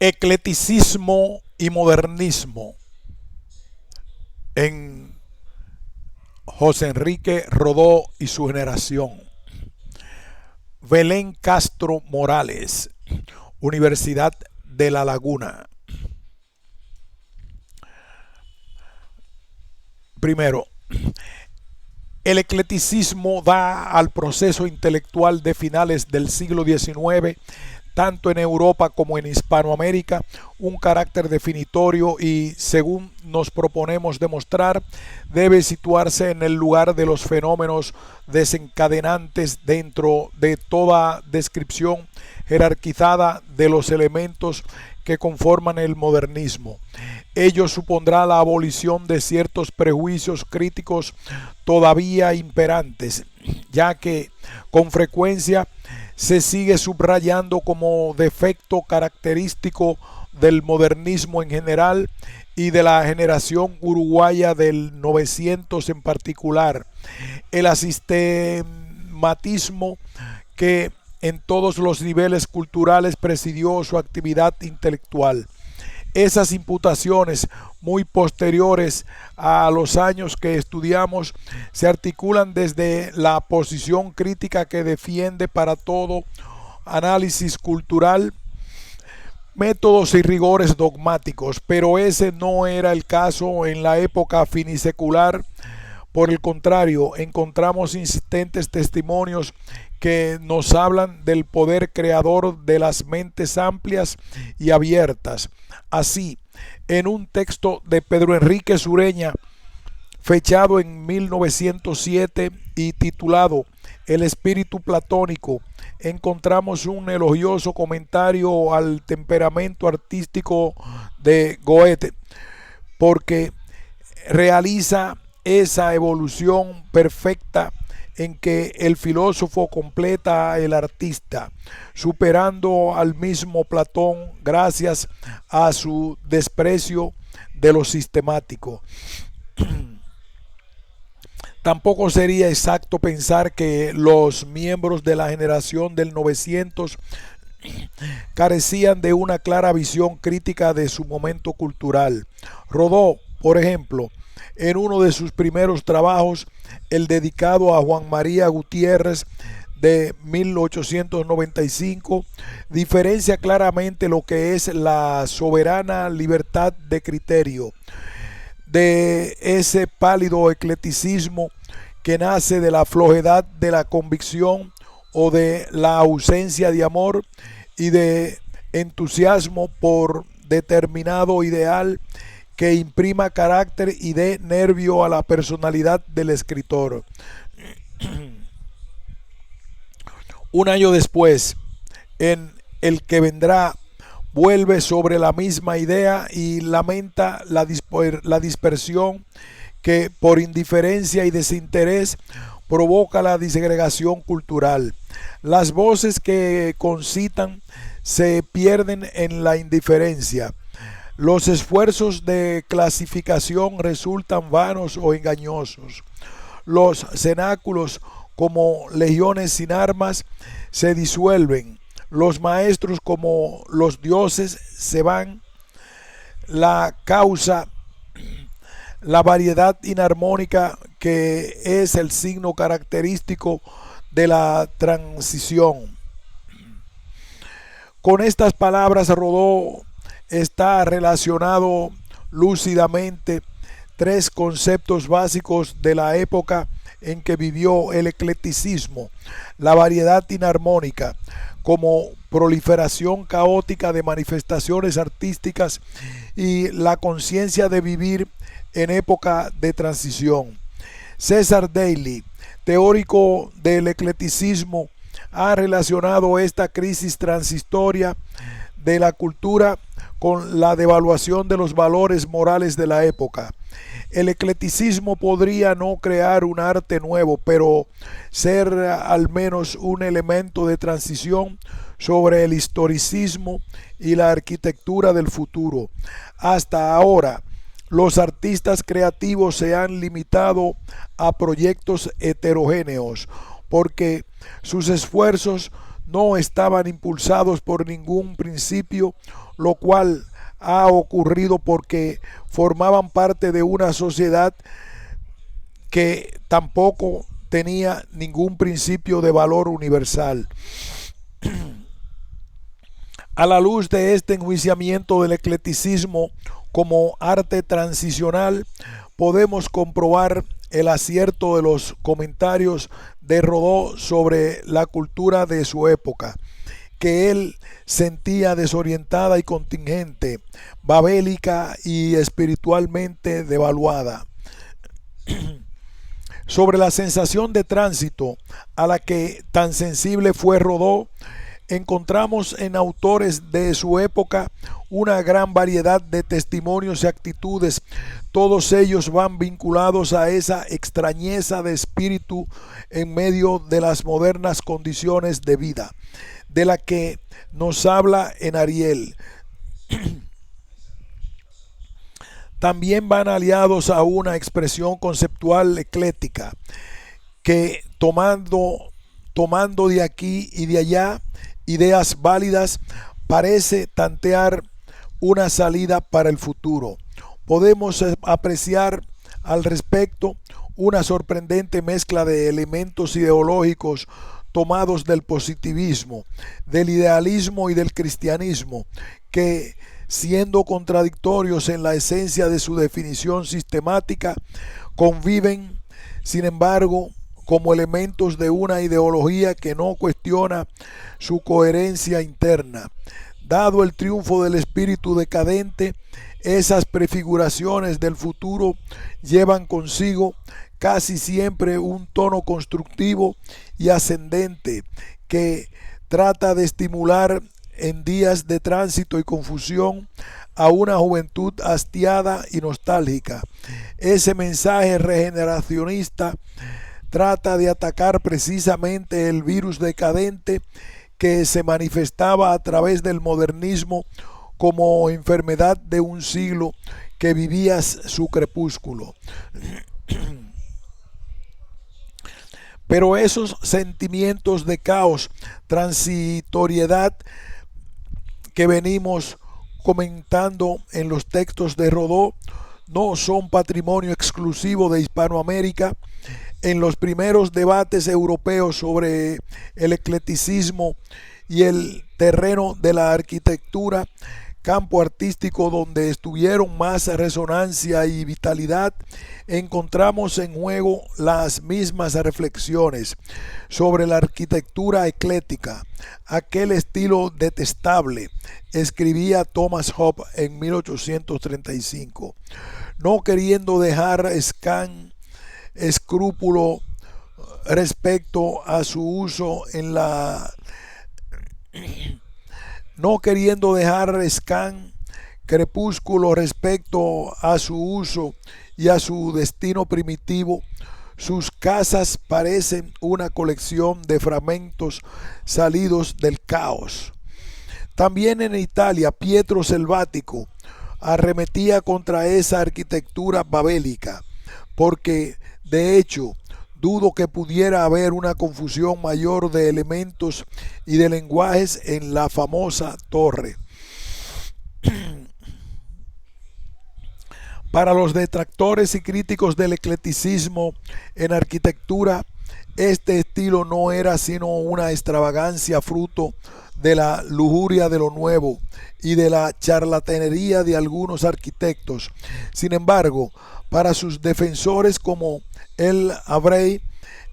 Eclecticismo y modernismo en José Enrique Rodó y su generación. Belén Castro Morales, Universidad de La Laguna. Primero, el eclecticismo da al proceso intelectual de finales del siglo XIX, tanto en Europa como en Hispanoamérica, un carácter definitorio y, según nos proponemos demostrar, debe situarse en el lugar de los fenómenos desencadenantes dentro de toda descripción jerarquizada de los elementos que conforman el modernismo. Ello supondrá la abolición de ciertos prejuicios críticos todavía imperantes, ya que con frecuencia se sigue subrayando como defecto característico del modernismo en general y de la generación uruguaya del 900 en particular, el asistematismo que en todos los niveles culturales presidió su actividad intelectual. Esas imputaciones, muy posteriores a los años que estudiamos, se articulan desde la posición crítica que defiende para todo análisis cultural métodos y rigores dogmáticos, pero ese no era el caso en la época finisecular. Por el contrario, encontramos insistentes testimonios que nos hablan del poder creador de las mentes amplias y abiertas. Así, en un texto de Pedro Enrique Sureña, fechado en 1907 y titulado El espíritu platónico, encontramos un elogioso comentario al temperamento artístico de Goethe, porque realiza esa evolución perfecta en que el filósofo completa al artista, superando al mismo Platón gracias a su desprecio de lo sistemático. Tampoco sería exacto pensar que los miembros de la generación del 900 carecían de una clara visión crítica de su momento cultural. Rodó, por ejemplo, en uno de sus primeros trabajos, el dedicado a Juan María Gutiérrez de 1895, diferencia claramente lo que es la soberana libertad de criterio de ese pálido eclecticismo que nace de la flojedad de la convicción o de la ausencia de amor y de entusiasmo por determinado ideal que imprima carácter y dé nervio a la personalidad del escritor. Un año después, en El que vendrá, vuelve sobre la misma idea y lamenta la dispersión que por indiferencia y desinterés provoca la disgregación cultural. Las voces que concitan se pierden en la indiferencia. Los esfuerzos de clasificación resultan vanos o engañosos. Los cenáculos, como legiones sin armas, se disuelven. Los maestros, como los dioses, se van. La causa, la variedad inarmónica que es el signo característico de la transición. Con estas palabras, Rodó está relacionado lúcidamente tres conceptos básicos de la época en que vivió el eclecticismo: la variedad inarmónica como proliferación caótica de manifestaciones artísticas y la conciencia de vivir en época de transición. César Daly, teórico del eclecticismo, ha relacionado esta crisis transitoria de la cultura con la devaluación de los valores morales de la época. El eclecticismo podría no crear un arte nuevo, pero ser al menos un elemento de transición sobre el historicismo y la arquitectura del futuro. Hasta ahora, los artistas creativos se han limitado a proyectos heterogéneos, porque sus esfuerzos no estaban impulsados por ningún principio, lo cual ha ocurrido porque formaban parte de una sociedad que tampoco tenía ningún principio de valor universal. A la luz de este enjuiciamiento del eclecticismo como arte transicional, podemos comprobar el acierto de los comentarios de Rodó sobre la cultura de su época, que él sentía desorientada y contingente, babélica y espiritualmente devaluada. Sobre la sensación de tránsito a la que tan sensible fue Rodó, encontramos en autores de su época una gran variedad de testimonios y actitudes. Todos ellos van vinculados a esa extrañeza de espíritu en medio de las modernas condiciones de vida, de la que nos habla en Ariel. También van aliados a una expresión conceptual ecléctica que tomando de aquí y de allá ideas válidas, parece tantear una salida para el futuro. Podemos apreciar al respecto una sorprendente mezcla de elementos ideológicos tomados del positivismo, del idealismo y del cristianismo, que, siendo contradictorios en la esencia de su definición sistemática, conviven, sin embargo, como elementos de una ideología que no cuestiona su coherencia interna. Dado el triunfo del espíritu decadente, esas prefiguraciones del futuro llevan consigo casi siempre un tono constructivo y ascendente que trata de estimular en días de tránsito y confusión a una juventud hastiada y nostálgica. Ese mensaje regeneracionista trata de atacar precisamente el virus decadente que se manifestaba a través del modernismo como enfermedad de un siglo que vivía su crepúsculo. Pero esos sentimientos de caos, transitoriedad que venimos comentando en los textos de Rodó no son patrimonio exclusivo de Hispanoamérica. En los primeros debates europeos sobre el eclecticismo y el terreno de la arquitectura, campo artístico donde estuvieron más resonancia y vitalidad, encontramos en juego las mismas reflexiones sobre la arquitectura ecléctica, aquel estilo detestable, escribía Thomas Hobbes en 1835, no queriendo dejar escrúpulo respecto a su uso en la no queriendo dejar crepúsculo respecto a su uso y a su destino primitivo. Sus casas parecen una colección de fragmentos salidos del caos. También en Italia, Pietro Selvático arremetía contra esa arquitectura babélica, porque de hecho dudo que pudiera haber una confusión mayor de elementos y de lenguajes en la famosa torre. Para los detractores y críticos del eclecticismo en arquitectura, este estilo no era sino una extravagancia fruto de la lujuria de lo nuevo y de la charlatanería de algunos arquitectos. Sin embargo, para sus defensores como el Abrey,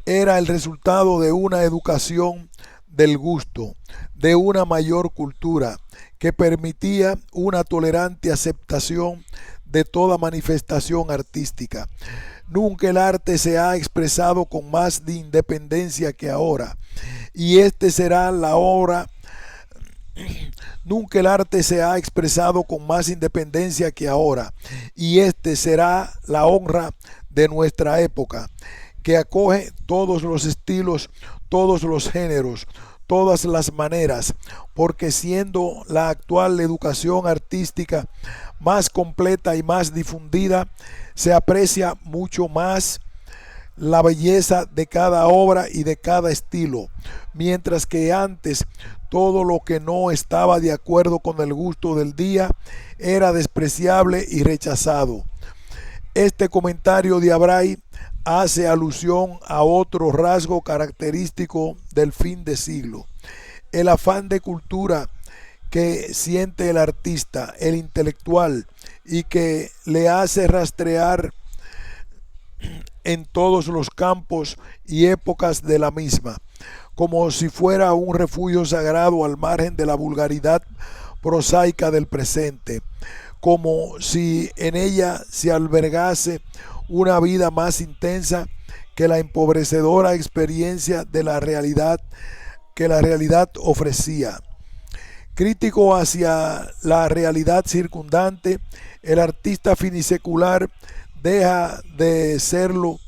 era el resultado de una educación del gusto, de una mayor cultura, que permitía una tolerante aceptación de toda manifestación artística. Nunca el arte se ha expresado con más de independencia que ahora, y este será la hora. Nunca el arte se ha expresado con más independencia que ahora, y este será la honra de nuestra época, que acoge todos los estilos, todos los géneros, todas las maneras, porque siendo la actual educación artística más completa y más difundida, se aprecia mucho más la belleza de cada obra y de cada estilo, mientras que antes todo lo que no estaba de acuerdo con el gusto del día era despreciable y rechazado. Este comentario de Abray hace alusión a otro rasgo característico del fin de siglo: el afán de cultura que siente el artista, el intelectual, y que le hace rastrear en todos los campos y épocas de la misma, como si fuera un refugio sagrado al margen de la vulgaridad prosaica del presente, como si en ella se albergase una vida más intensa que la empobrecedora experiencia de la realidad que la realidad ofrecía. Crítico hacia la realidad circundante, el artista finisecular deja de serlo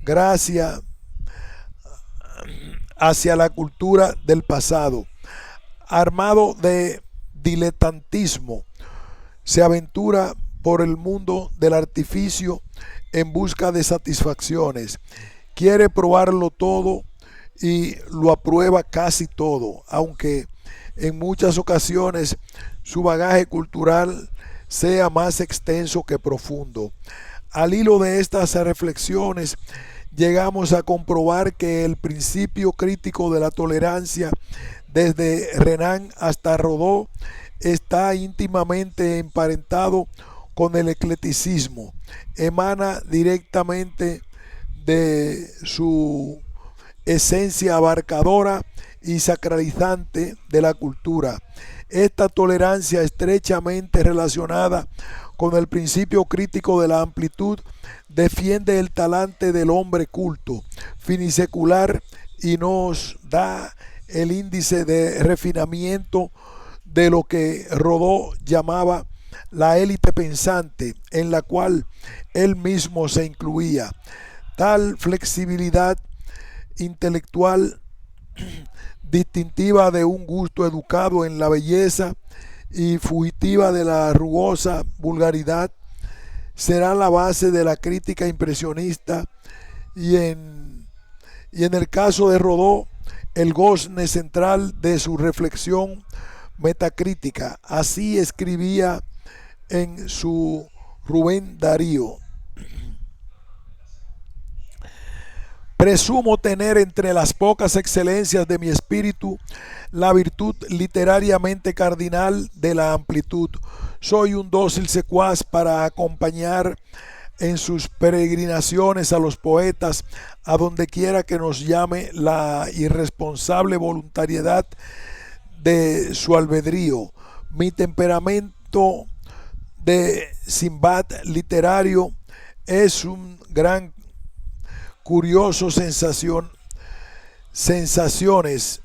gracias hacia la cultura del pasado. Armado de diletantismo, se aventura por el mundo del artificio en busca de satisfacciones. Quiere probarlo todo y lo aprueba casi todo, aunque en muchas ocasiones su bagaje cultural sea más extenso que profundo. Al hilo de estas reflexiones, llegamos a comprobar que el principio crítico de la tolerancia, desde Renan hasta Rodó, está íntimamente emparentado con el eclecticismo. Emana directamente de su esencia abarcadora y sacralizante de la cultura. Esta tolerancia, estrechamente relacionada con el principio crítico de la amplitud, defiende el talante del hombre culto, finisecular, y nos da el índice de refinamiento de lo que Rodó llamaba la élite pensante, en la cual él mismo se incluía. Tal flexibilidad intelectual, distintiva de un gusto educado en la belleza y fugitiva de la rugosa vulgaridad, será la base de la crítica impresionista y en el caso de Rodó, el gozne central de su reflexión metacrítica. Así escribía en su Rubén Darío: presumo tener entre las pocas excelencias de mi espíritu la virtud literariamente cardinal de la amplitud. Soy un dócil secuaz para acompañar en sus peregrinaciones a los poetas, a donde quiera que nos llame la irresponsable voluntariedad de su albedrío. Mi temperamento de Simbad literario es un gran curioso sensaciones.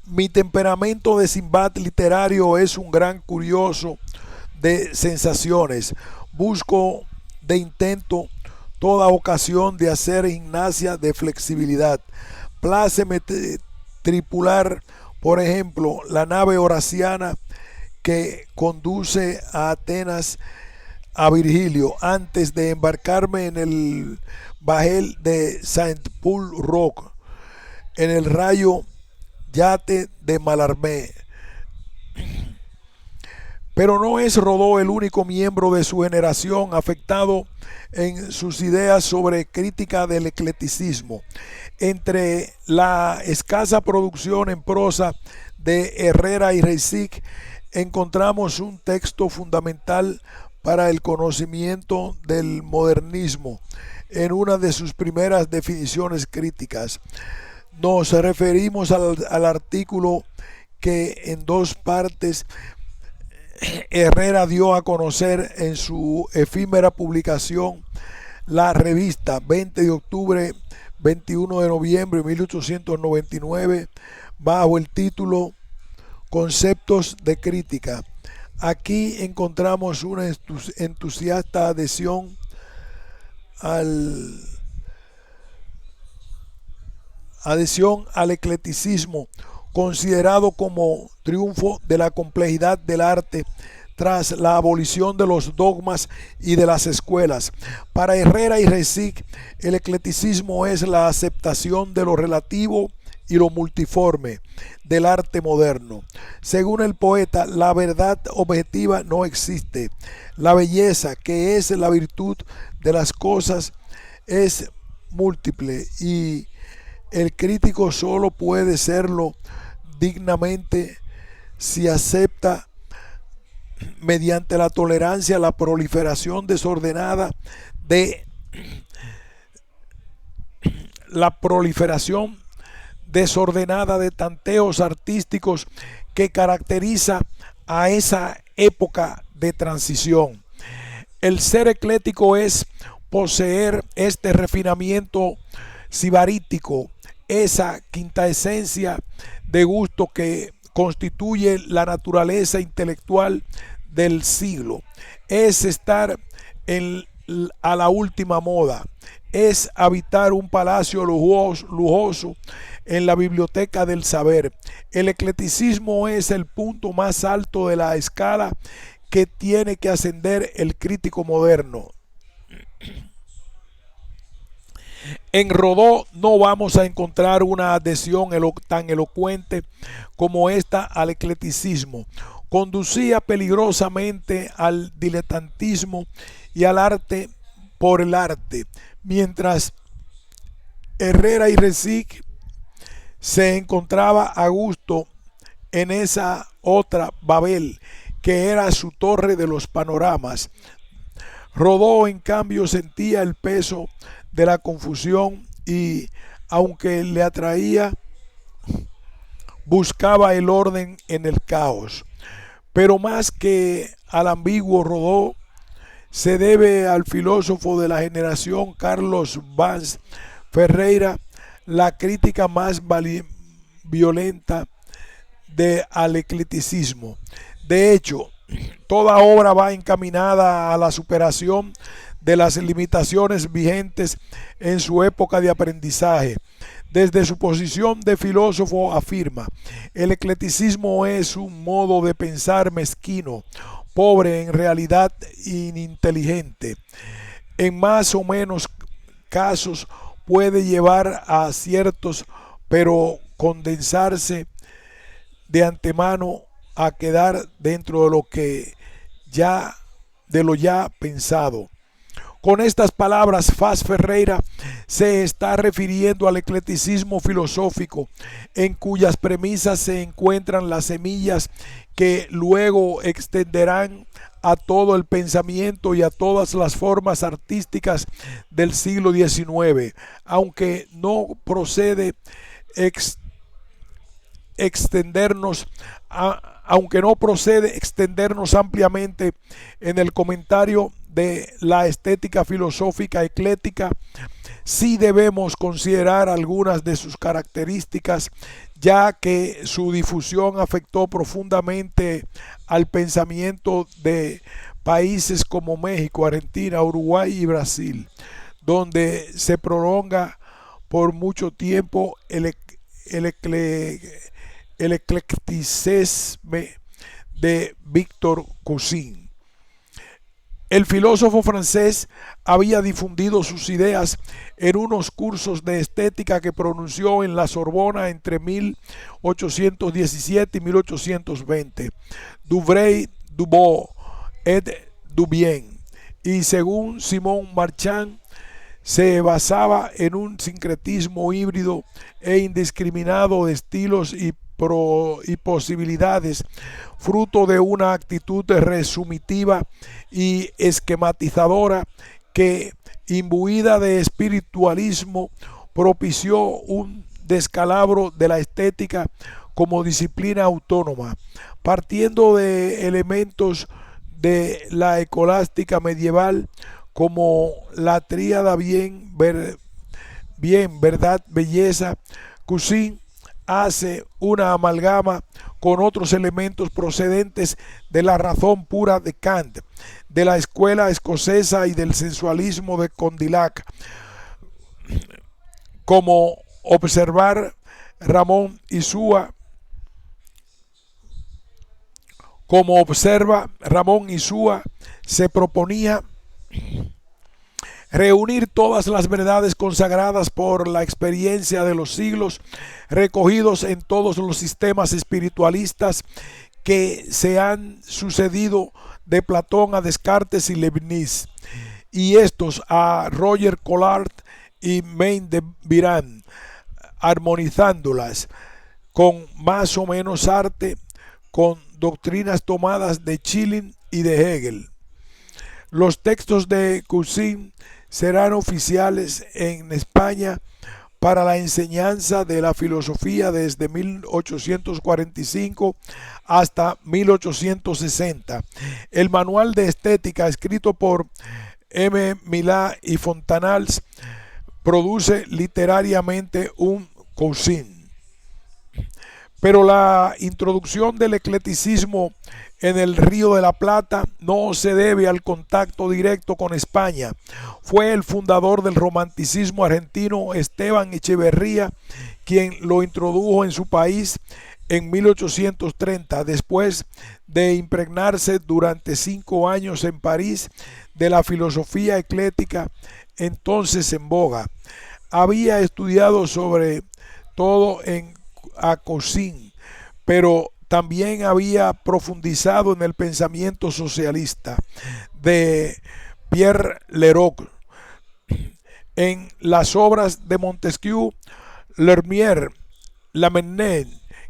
Mi temperamento de Simbad literario es un gran curioso de sensaciones. Busco de intento toda ocasión de hacer gimnasia de flexibilidad. Pláceme tripular, por ejemplo, la nave horaciana que conduce a Atenas a Virgilio, antes de embarcarme en el bajel de Saint-Paul Rock, en el rayo yate de Mallarmé. Pero no es Rodó el único miembro de su generación afectado en sus ideas sobre crítica del eclecticismo. Entre la escasa producción en prosa de Herrera y Reisig encontramos un texto fundamental para el conocimiento del modernismo en una de sus primeras definiciones críticas. Nos referimos al artículo que en dos partes Herrera dio a conocer en su efímera publicación, La Revista, 20 de octubre, 21 de noviembre de 1899, bajo el título Conceptos de Crítica. Aquí encontramos una entusiasta adhesión al eclecticismo, considerado como triunfo de la complejidad del arte, tras la abolición de los dogmas y de las escuelas. Para Herrera y Recic, el eclecticismo es la aceptación de lo relativo y lo multiforme del arte moderno. Según el poeta, la verdad objetiva no existe. La belleza, que es la virtud de las cosas, es múltiple y el crítico solo puede serlo dignamente si acepta mediante la tolerancia la proliferación desordenada de tanteos artísticos que caracteriza a esa época de transición. El ser eclético es poseer este refinamiento sibarítico, esa quinta esencia de gusto que constituye la naturaleza intelectual del siglo. Es estar a la última moda, es habitar un palacio lujoso en la biblioteca del saber. El eclecticismo es el punto más alto de la escala que tiene que ascender el crítico moderno. En Rodó no vamos a encontrar una adhesión tan elocuente como esta al eclecticismo. Conducía peligrosamente al diletantismo y al arte por el arte, mientras Herrera y Recic se encontraba a gusto en esa otra Babel que era su torre de los panoramas. Rodó, en cambio, sentía el peso de la confusión y, aunque le atraía, buscaba el orden en el caos. Pero más que al ambiguo Rodó, se debe al filósofo de la generación Carlos Vance Ferreira la crítica más violenta al eclecticismo. De hecho, toda obra va encaminada a la superación de las limitaciones vigentes en su época de aprendizaje. Desde su posición de filósofo afirma, el eclecticismo es un modo de pensar mezquino, pobre, en realidad ininteligente. En más o menos casos puede llevar a aciertos, pero condensarse de antemano a quedar dentro de lo ya pensado. Con estas palabras, Vaz Ferreira se está refiriendo al eclecticismo filosófico, en cuyas premisas se encuentran las semillas que luego extenderán a todo el pensamiento y a todas las formas artísticas del siglo XIX, aunque no procede extendernos ampliamente en el comentario de la estética filosófica eclética. Sí debemos considerar algunas de sus características, ya que su difusión afectó profundamente al pensamiento de países como México, Argentina, Uruguay y Brasil, donde se prolonga por mucho tiempo el eclecticismo de Victor Cousin. El filósofo francés había difundido sus ideas en unos cursos de estética que pronunció en la Sorbona entre 1817 y 1820. Dubreuil, Dubois et Dubien, y según Simon Marchand, se basaba en un sincretismo híbrido e indiscriminado de estilos y posibilidades, fruto de una actitud resumitiva y esquematizadora que, imbuida de espiritualismo, propició un descalabro de la estética como disciplina autónoma, partiendo de elementos de la escolástica medieval como la tríada bien, verdad, belleza. Cousin hace una amalgama con otros elementos procedentes de la razón pura de Kant, de la escuela escocesa y del sensualismo de Condillac, como observar Ramón Isúa, Como observa Ramón Isúa, se proponía reunir todas las verdades consagradas por la experiencia de los siglos, recogidos en todos los sistemas espiritualistas que se han sucedido de Platón a Descartes y Leibniz, y estos a Roger Collard y Maine de Biran, armonizándolas con más o menos arte, con doctrinas tomadas de Schelling y de Hegel. Los textos de Cousin serán oficiales en España para la enseñanza de la filosofía desde 1845 hasta 1860. El manual de estética, escrito por M. Milá y Fontanals, produce literariamente un Cousin. Pero la introducción del eclecticismo en el Río de la Plata no se debe al contacto directo con España. Fue el fundador del romanticismo argentino, Esteban Echeverría, quien lo introdujo en su país en 1830, después de impregnarse durante 5 años en París de la filosofía ecléctica entonces en boga. Había estudiado sobre todo a Cousin, pero también había profundizado en el pensamiento socialista de Pierre Leroux, en las obras de Montesquieu, Lermier, Lamennais,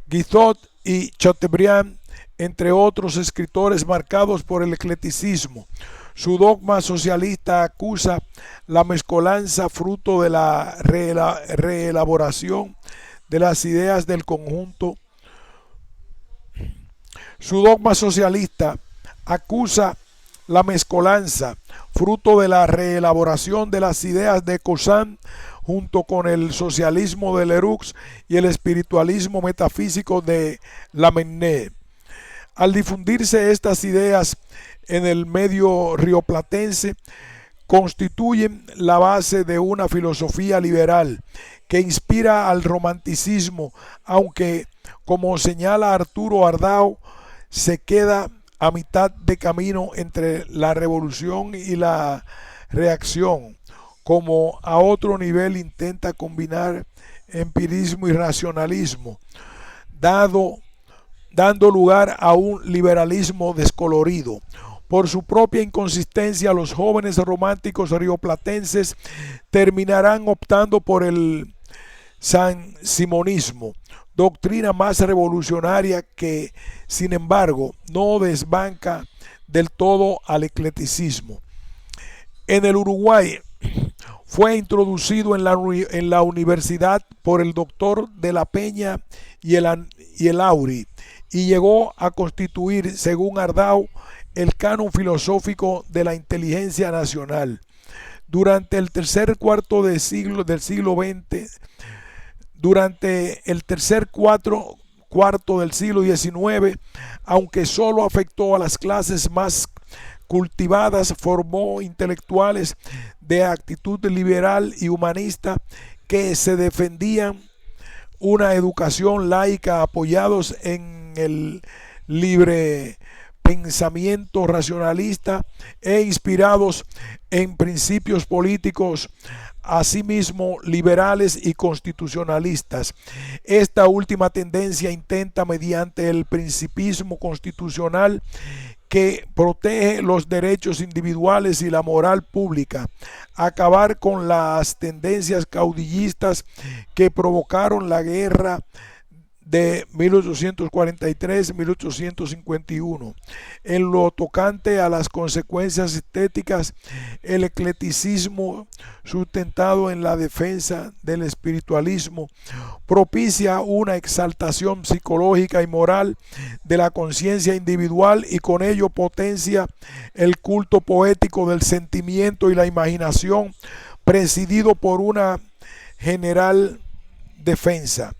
Guizot y Chateaubriand, entre otros escritores marcados por el eclecticismo. Su dogma socialista acusa la mezcolanza fruto de la reelaboración de las ideas del conjunto. Su dogma socialista acusa la mezcolanza, fruto de la reelaboración de las ideas de Cousin, junto con el socialismo de Leroux y el espiritualismo metafísico de Lamennais. Al difundirse estas ideas en el medio rioplatense, constituyen la base de una filosofía liberal que inspira al romanticismo, aunque, como señala Arturo Ardao, se queda a mitad de camino entre la revolución y la reacción, como a otro nivel intenta combinar empirismo y racionalismo, dando lugar a un liberalismo descolorido. Por su propia inconsistencia, los jóvenes románticos rioplatenses terminarán optando por el sansimonismo, doctrina más revolucionaria que, sin embargo, no desbanca del todo al eclecticismo. En el Uruguay fue introducido en la universidad por el doctor de la Peña y el Auri, y llegó a constituir, según Ardao, el canon filosófico de la inteligencia nacional. Durante el tercer cuarto del siglo XX, durante el tercer cuarto del siglo XIX, aunque solo afectó a las clases más cultivadas, formó intelectuales de actitud liberal y humanista que se defendían una educación laica, apoyados en el libre pensamiento racionalista e inspirados en principios políticos, asimismo liberales y constitucionalistas. Esta última tendencia intenta, mediante el principismo constitucional que protege los derechos individuales y la moral pública, acabar con las tendencias caudillistas que provocaron la guerra de 1843-1851. En lo tocante a las consecuencias estéticas, el eclecticismo, sustentado en la defensa del espiritualismo, propicia una exaltación psicológica y moral de la conciencia individual, y con ello potencia el culto poético del sentimiento y la imaginación, presidido por una general defensa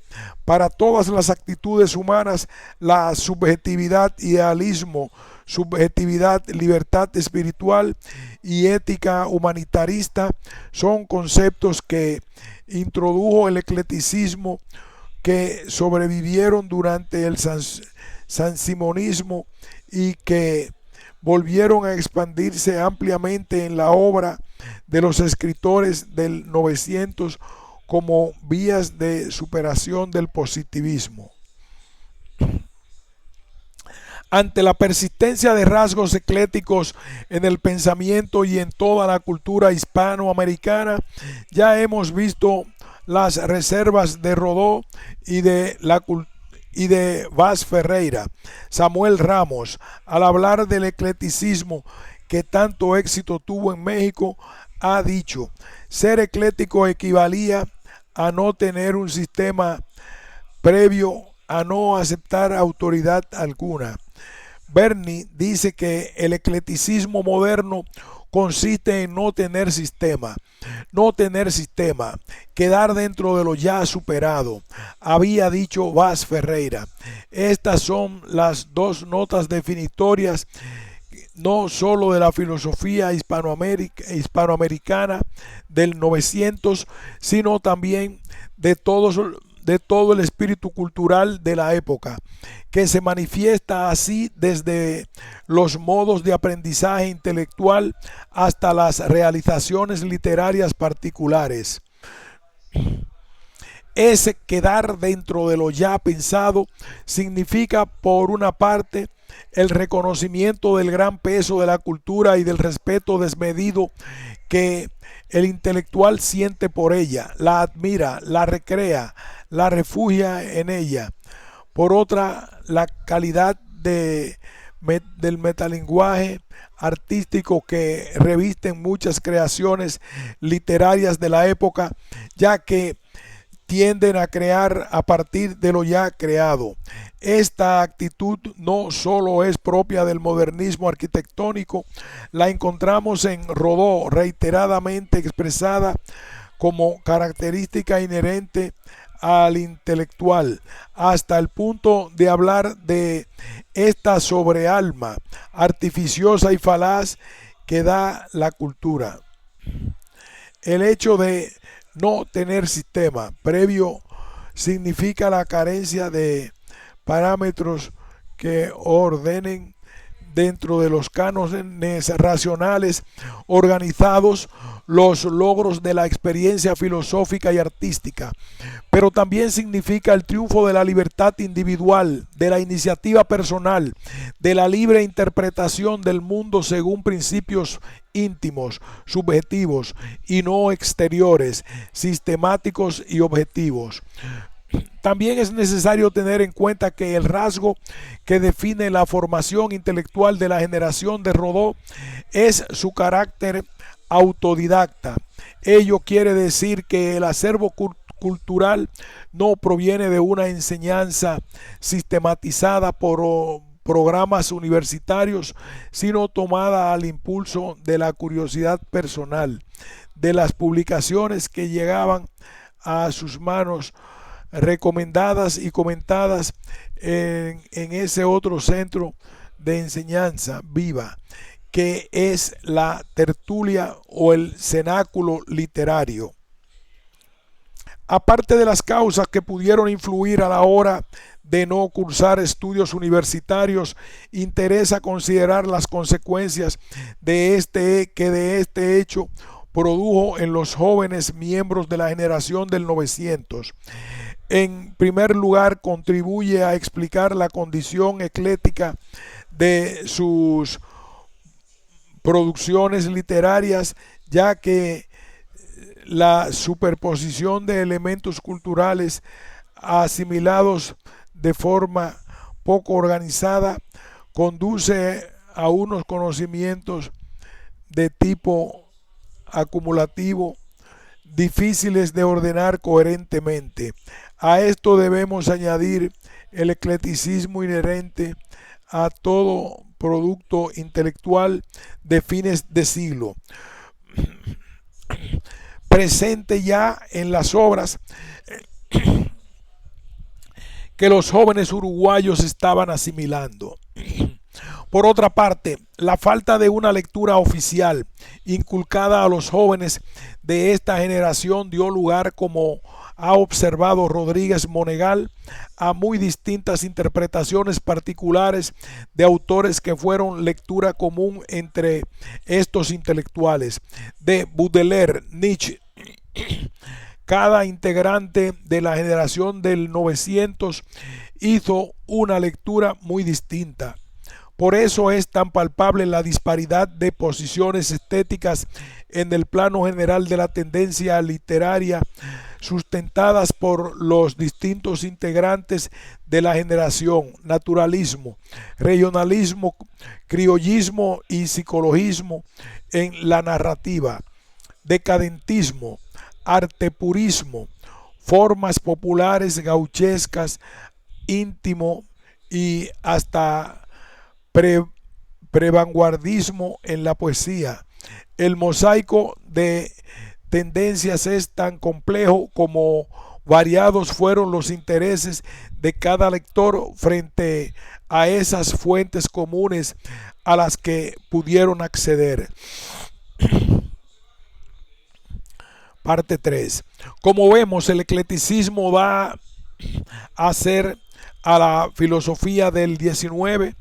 para todas las actitudes humanas, la subjetividad, idealismo, subjetividad, libertad espiritual y ética humanitarista son conceptos que introdujo el eclecticismo, que sobrevivieron durante el sansimonismo y que volvieron a expandirse ampliamente en la obra de los escritores del 900 como vías de superación del positivismo. Ante la persistencia de rasgos eclécticos en el pensamiento y en toda la cultura hispanoamericana, ya hemos visto las reservas de Rodó y de Vaz Ferreira. Samuel Ramos, al hablar del eclecticismo que tanto éxito tuvo en México, ha dicho: ser ecléctico equivalía a no tener un sistema previo, a no aceptar autoridad alguna. Berni dice que el eclecticismo moderno consiste en no tener sistema, quedar dentro de lo ya superado, había dicho Vaz Ferreira. Estas son las dos notas definitorias no solo de la filosofía hispanoamericana del 900, sino también de todo el espíritu cultural de la época, que se manifiesta así desde los modos de aprendizaje intelectual hasta las realizaciones literarias particulares. Ese quedar dentro de lo ya pensado significa, por una parte, el reconocimiento del gran peso de la cultura y del respeto desmedido que el intelectual siente por ella, la admira, la recrea, la refugia en ella. Por otra, la calidad del metalenguaje artístico que revisten muchas creaciones literarias de la época, ya que tienden a crear a partir de lo ya creado. Esta actitud no solo es propia del modernismo arquitectónico, la encontramos en Rodó reiteradamente expresada como característica inherente al intelectual, hasta el punto de hablar de esta sobrealma artificiosa y falaz que da la cultura. El hecho de no tener sistema previo significa la carencia de parámetros que ordenen dentro de los cánones racionales organizados los logros de la experiencia filosófica y artística, pero también significa el triunfo de la libertad individual, de la iniciativa personal, de la libre interpretación del mundo según principios íntimos, subjetivos y no exteriores, sistemáticos y objetivos. También es necesario tener en cuenta que el rasgo que define la formación intelectual de la generación de Rodó es su carácter autodidacta. Ello quiere decir que el acervo cultural no proviene de una enseñanza sistematizada por programas universitarios, sino tomada al impulso de la curiosidad personal, de las publicaciones que llegaban a sus manos, recomendadas y comentadas en ese otro centro de enseñanza viva, que es la tertulia o el cenáculo literario. Aparte de las causas que pudieron influir a la hora de no cursar estudios universitarios, interesa considerar las consecuencias de este hecho produjo en los jóvenes miembros de la generación del 900. En primer lugar, contribuye a explicar la condición ecléctica de sus producciones literarias, ya que la superposición de elementos culturales asimilados de forma poco organizada conduce a unos conocimientos de tipo acumulativo difíciles de ordenar coherentemente. A esto debemos añadir el eclecticismo inherente a todo producto intelectual de fines de siglo, presente ya en las obras que los jóvenes uruguayos estaban asimilando. Por otra parte, la falta de una lectura oficial inculcada a los jóvenes de esta generación dio lugar, como ha observado Rodríguez Monegal, a muy distintas interpretaciones particulares de autores que fueron lectura común entre estos intelectuales, de Baudelaire, Nietzsche. Cada integrante de la generación del 900 hizo una lectura muy distinta. Por eso es tan palpable la disparidad de posiciones estéticas en el plano general de la tendencia literaria sustentadas por los distintos integrantes de la generación: naturalismo, regionalismo, criollismo y psicologismo en la narrativa, decadentismo, artepurismo, formas populares gauchescas, íntimo y hasta pre, prevanguardismo en la poesía. El mosaico de tendencias es tan complejo como variados fueron los intereses de cada lector frente a esas fuentes comunes a las que pudieron acceder. Parte 3. Como vemos, el eclecticismo va a ser a la filosofía del 19,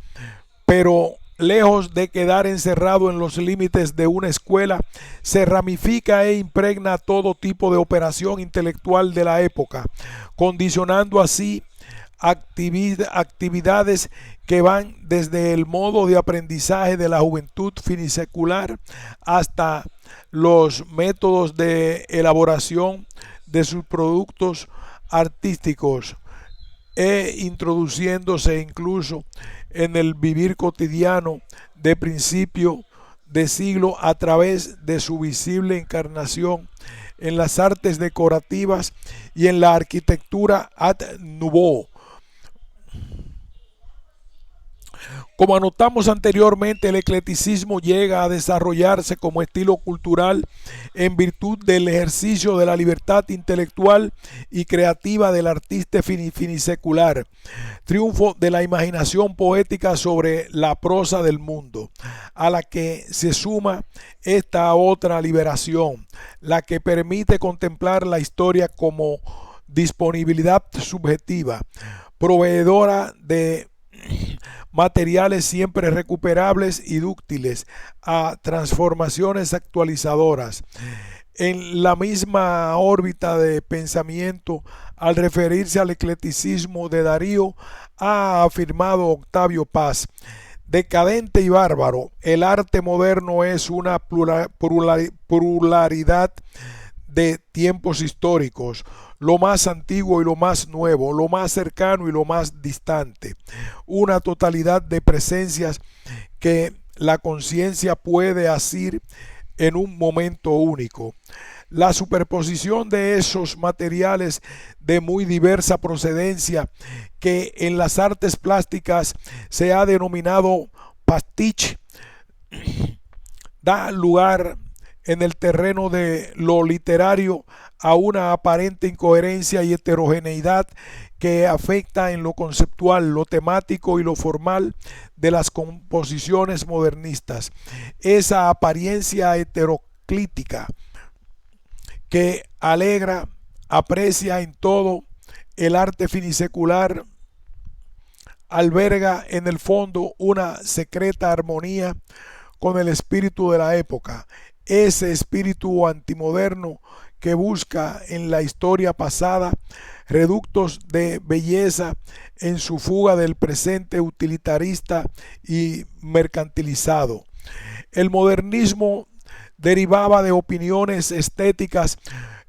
pero lejos de quedar encerrado en los límites de una escuela, se ramifica e impregna todo tipo de operación intelectual de la época, condicionando así actividades que van desde el modo de aprendizaje de la juventud finisecular hasta los métodos de elaboración de sus productos artísticos, e introduciéndose incluso en el vivir cotidiano de principio de siglo a través de su visible encarnación en las artes decorativas y en la arquitectura Art Nouveau. Como anotamos anteriormente, el eclecticismo llega a desarrollarse como estilo cultural en virtud del ejercicio de la libertad intelectual y creativa del artista finisecular, triunfo de la imaginación poética sobre la prosa del mundo, a la que se suma esta otra liberación, la que permite contemplar la historia como disponibilidad subjetiva, proveedora de materiales siempre recuperables y dúctiles a transformaciones actualizadoras. En la misma órbita de pensamiento, al referirse al eclecticismo de Darío, ha afirmado Octavio Paz: decadente y bárbaro, el arte moderno es una pluralidad de tiempos históricos, lo más antiguo y lo más nuevo, lo más cercano y lo más distante, una totalidad de presencias que la conciencia puede asir en un momento único. La superposición de esos materiales de muy diversa procedencia, que en las artes plásticas se ha denominado pastiche, da lugar en el terreno de lo literario a una aparente incoherencia y heterogeneidad que afecta en lo conceptual, lo temático y lo formal de las composiciones modernistas. Esa apariencia heteroclítica que alegra, aprecia en todo el arte finisecular, alberga en el fondo una secreta armonía con el espíritu de la época, ese espíritu antimoderno que busca en la historia pasada reductos de belleza en su fuga del presente utilitarista y mercantilizado. El modernismo derivaba de opiniones estéticas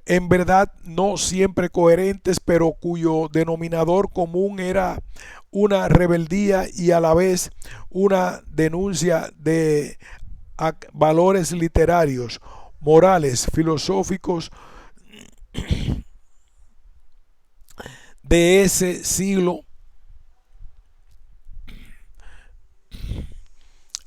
en verdad no siempre coherentes, pero cuyo denominador común era una rebeldía y a la vez una denuncia de valores literarios, morales, filosóficos de ese siglo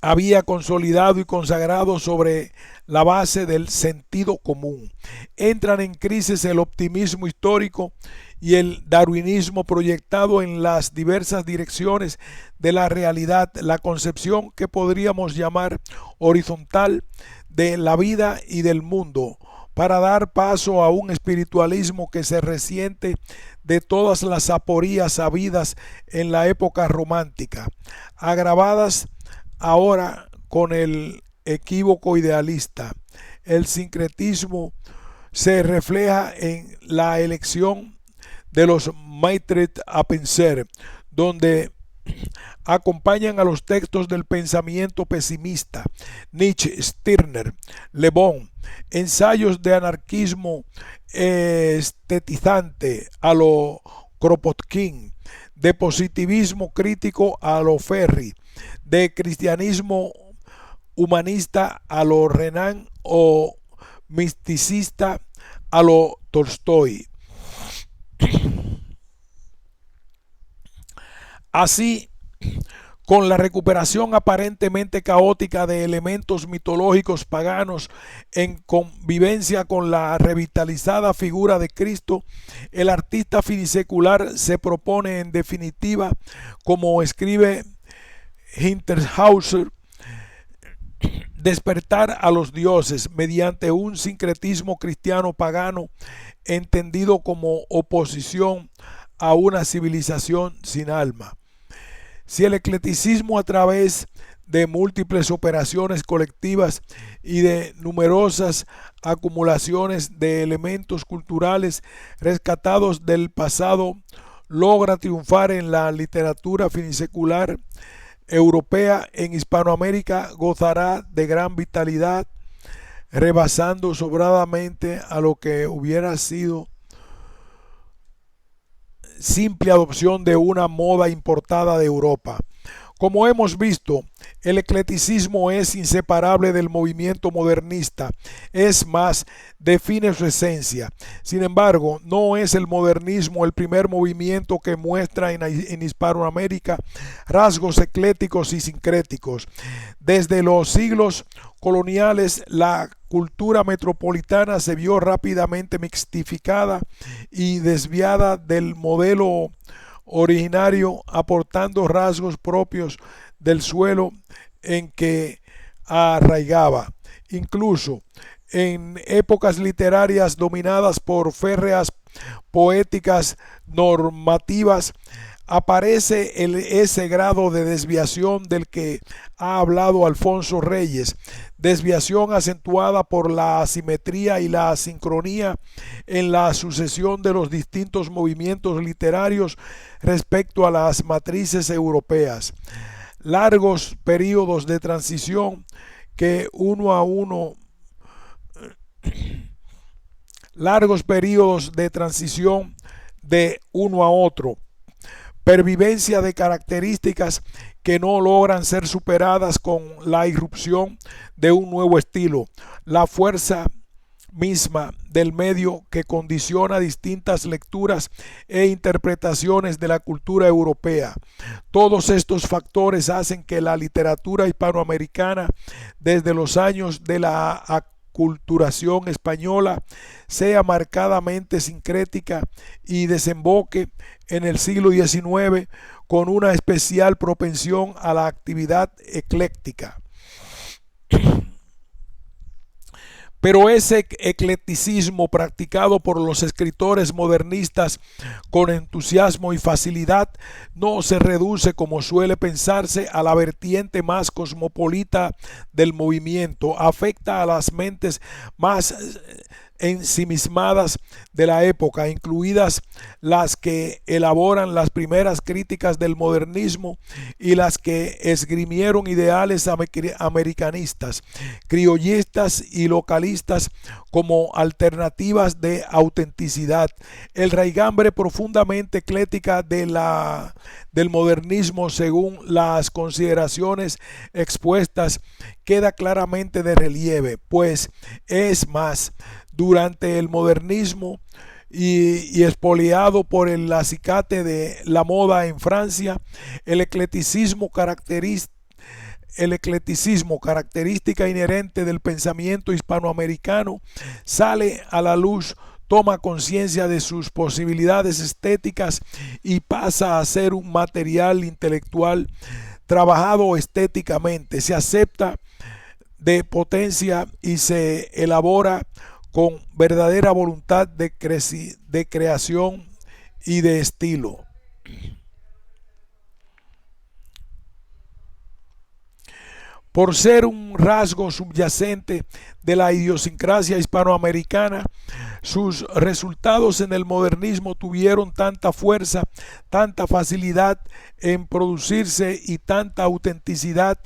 había consolidado y consagrado sobre la base del sentido común. Entran en crisis el optimismo histórico y el darwinismo proyectado en las diversas direcciones de la realidad, la concepción que podríamos llamar horizontal de la vida y del mundo, para dar paso a un espiritualismo que se resiente de todas las aporías habidas en la época romántica, agravadas ahora con el equívoco idealista. El sincretismo se refleja en la elección de los maîtres à penser, donde acompañan a los textos del pensamiento pesimista, Nietzsche, Stirner, Le Bon, ensayos de anarquismo estetizante a lo Kropotkin, de positivismo crítico a lo Ferry, de cristianismo humanista a lo Renan o misticista a lo Tolstoy. Así, con la recuperación aparentemente caótica de elementos mitológicos paganos en convivencia con la revitalizada figura de Cristo, el artista finisecular se propone en definitiva, como escribe Hinterhauser, despertar a los dioses mediante un sincretismo cristiano pagano entendido como oposición a una civilización sin alma. Si el eclecticismo, a través de múltiples operaciones colectivas y de numerosas acumulaciones de elementos culturales rescatados del pasado, logra triunfar en la literatura finisecular europea, en Hispanoamérica gozará de gran vitalidad, rebasando sobradamente a lo que hubiera sido simple adopción de una moda importada de Europa. Como hemos visto, el eclecticismo es inseparable del movimiento modernista, es más, define su esencia. Sin embargo, no es el modernismo el primer movimiento que muestra en Hispanoamérica rasgos eclécticos y sincréticos. Desde los siglos coloniales, la cultura metropolitana se vio rápidamente mixtificada y desviada del modelo originario, aportando rasgos propios del suelo en que arraigaba. Incluso en épocas literarias dominadas por férreas poéticas normativas, aparece ese grado de desviación del que ha hablado Alfonso Reyes, desviación acentuada por la asimetría y la asincronía en la sucesión de los distintos movimientos literarios respecto a las matrices europeas. Largos periodos de transición que largos periodos de transición de uno a otro, pervivencia de características que no logran ser superadas con la irrupción de un nuevo estilo, la fuerza misma del medio que condiciona distintas lecturas e interpretaciones de la cultura europea. Todos estos factores hacen que la literatura hispanoamericana, desde los años de la aculturación española, sea marcadamente sincrética y desemboque en el siglo XIX con una especial propensión a la actividad ecléctica. Pero ese eclecticismo practicado por los escritores modernistas con entusiasmo y facilidad no se reduce, como suele pensarse, a la vertiente más cosmopolita del movimiento. Afecta a las mentes más ensimismadas de la época, incluidas las que elaboran las primeras críticas del modernismo y las que esgrimieron ideales americanistas, criollistas y localistas como alternativas de autenticidad. El raigambre profundamente ecléctica del modernismo, según las consideraciones expuestas, queda claramente de relieve, pues es más, durante el modernismo y expoliado por el acicate de la moda en Francia, el eclecticismo el eclecticismo, característica inherente del pensamiento hispanoamericano, sale a la luz, toma conciencia de sus posibilidades estéticas y pasa a ser un material intelectual trabajado estéticamente. Se acepta de potencia y se elabora con verdadera voluntad de creación y de estilo. Por ser un rasgo subyacente de la idiosincrasia hispanoamericana, sus resultados en el modernismo tuvieron tanta fuerza, tanta facilidad en producirse y tanta autenticidad.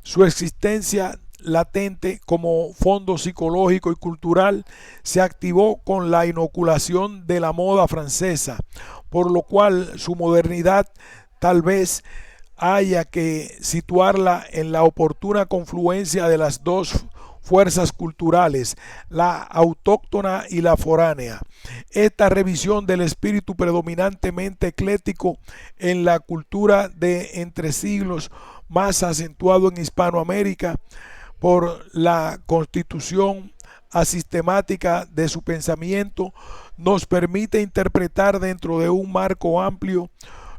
Su existencia latente como fondo psicológico y cultural se activó con la inoculación de la moda francesa, por lo cual su modernidad tal vez haya que situarla en la oportuna confluencia de las dos fuerzas culturales, la autóctona y la foránea. Esta revisión del espíritu predominantemente eclético en la cultura de entre siglos, más acentuado en Hispanoamérica por la constitución asistemática de su pensamiento, nos permite interpretar dentro de un marco amplio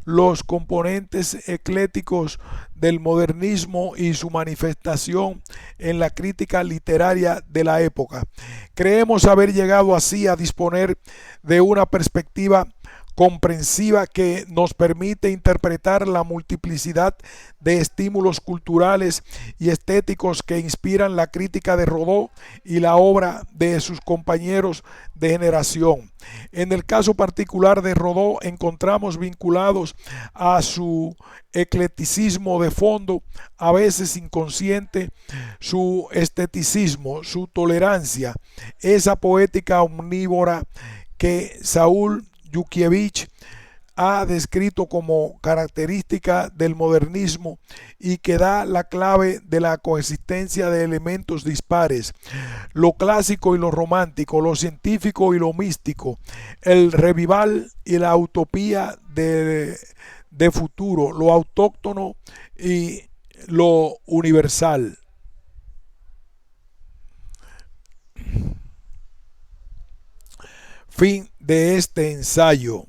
los componentes ecléticos del modernismo y su manifestación en la crítica literaria de la época. Creemos haber llegado así a disponer de una perspectiva comprensiva que nos permite interpretar la multiplicidad de estímulos culturales y estéticos que inspiran la crítica de Rodó y la obra de sus compañeros de generación. En el caso particular de Rodó encontramos vinculados a su eclecticismo de fondo, a veces inconsciente, su esteticismo, su tolerancia, esa poética omnívora que Saúl Yukievich ha descrito como característica del modernismo y que da la clave de la coexistencia de elementos dispares, lo clásico y lo romántico, lo científico y lo místico, el revival y la utopía de futuro, lo autóctono y lo universal. Fin de este ensayo.